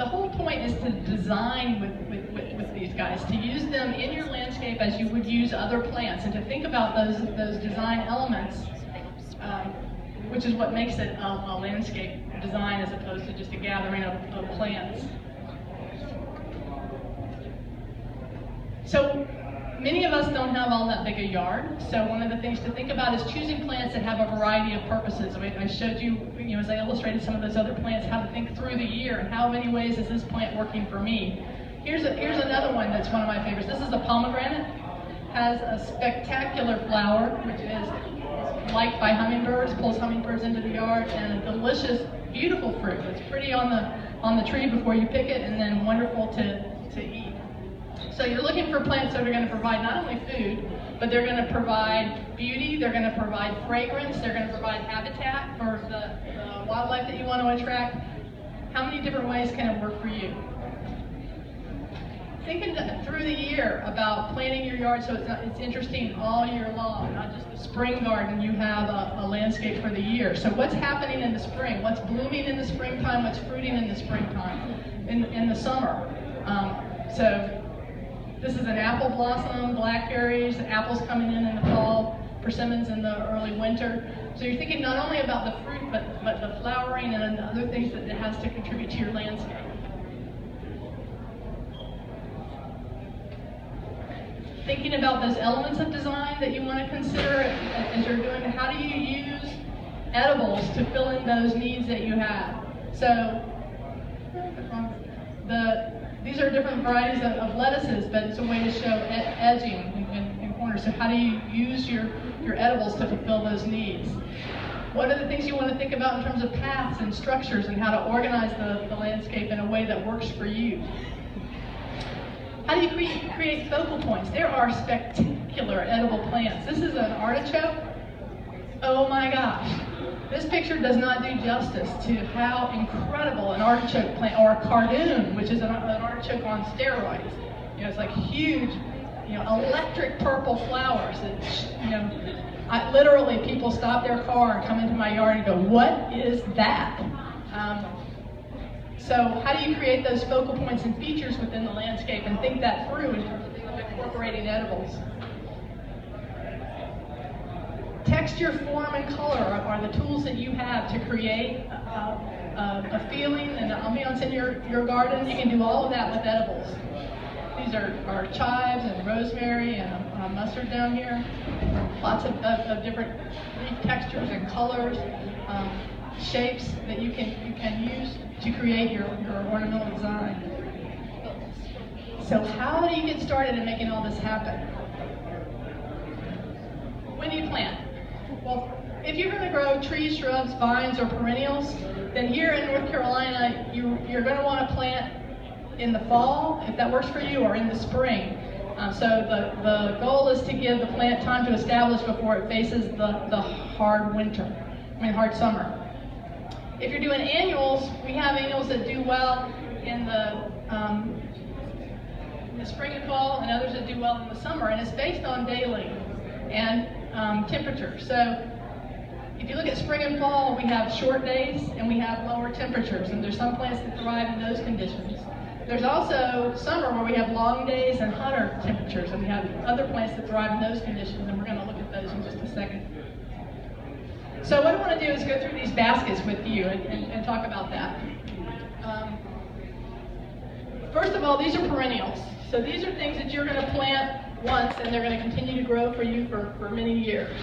the whole point is to design with these guys, to use them in your landscape as you would use other plants, and to think about those design elements, which is what makes it a landscape design as opposed to just a gathering of plants. So many of us don't have all that big a yard, so one of the things to think about is choosing plants that have a variety of purposes. I showed you, as I illustrated some of those other plants, how to think through the year and how many ways is this plant working for me. Here's another one that's one of my favorites. This is a pomegranate. Has a spectacular flower, which is liked by hummingbirds, pulls hummingbirds into the yard, and a delicious, beautiful fruit. It's pretty on the tree before you pick it, and then wonderful to eat. So you're looking for plants that are going to provide not only food, but they're going to provide beauty, they're going to provide fragrance, they're going to provide habitat for the wildlife that you want to attract. How many different ways can it work for you? Thinking through the year about planting your yard so it's interesting all year long, not just the spring garden. You have a landscape for the year. So what's happening in the spring? What's blooming in the springtime? What's fruiting in the springtime? In the summer? So this is an apple blossom, blackberries, apples coming in the fall, persimmons in the early winter. So you're thinking not only about the fruit, but the flowering and other things that it has to contribute to your landscape. Thinking about those elements of design that you want to consider as you're doing, how do you use edibles to fill in those needs that you have? So these are different varieties of lettuces, but it's a way to show edging in corners. So how do you use your edibles to fulfill those needs? What are the things you want to think about in terms of paths and structures and how to organize the landscape in a way that works for you? How do you create focal points? There are spectacular edible plants. This is an artichoke. Oh my gosh. This picture does not do justice to how incredible an artichoke plant, or a cardoon, which is an artichoke on steroids. It's like huge, electric purple flowers. Literally people stop their car and come into my yard and go, "What is that?" So how do you create those focal points and features within the landscape and think that through in terms of incorporating edibles? Texture, form, and color are the tools that you have to create a feeling and an ambiance in your garden. You can do all of that with edibles. These are chives and rosemary and mustard down here. Lots of different leaf textures and colors, shapes that you can use to create your ornamental design. So how do you get started in making all this happen? When do you plant? Well, if you're going to grow trees, shrubs, vines, or perennials, then here in North Carolina, you're going to want to plant in the fall, if that works for you, or in the spring. So the goal is to give the plant time to establish before it faces the hard summer. If you're doing annuals, we have annuals that do well in the spring and fall, and others that do well in the summer, and it's based on day length and temperature. So if you look at spring and fall, we have short days and we have lower temperatures, and there's some plants that thrive in those conditions. There's also summer where we have long days and hotter temperatures, and we have other plants that thrive in those conditions, and we're going to look at those in just a second. So what I want to do is go through these baskets with you and talk about that. First of all, these are perennials. So these are things that you're going to plant once, and they're going to continue to grow for you for many years.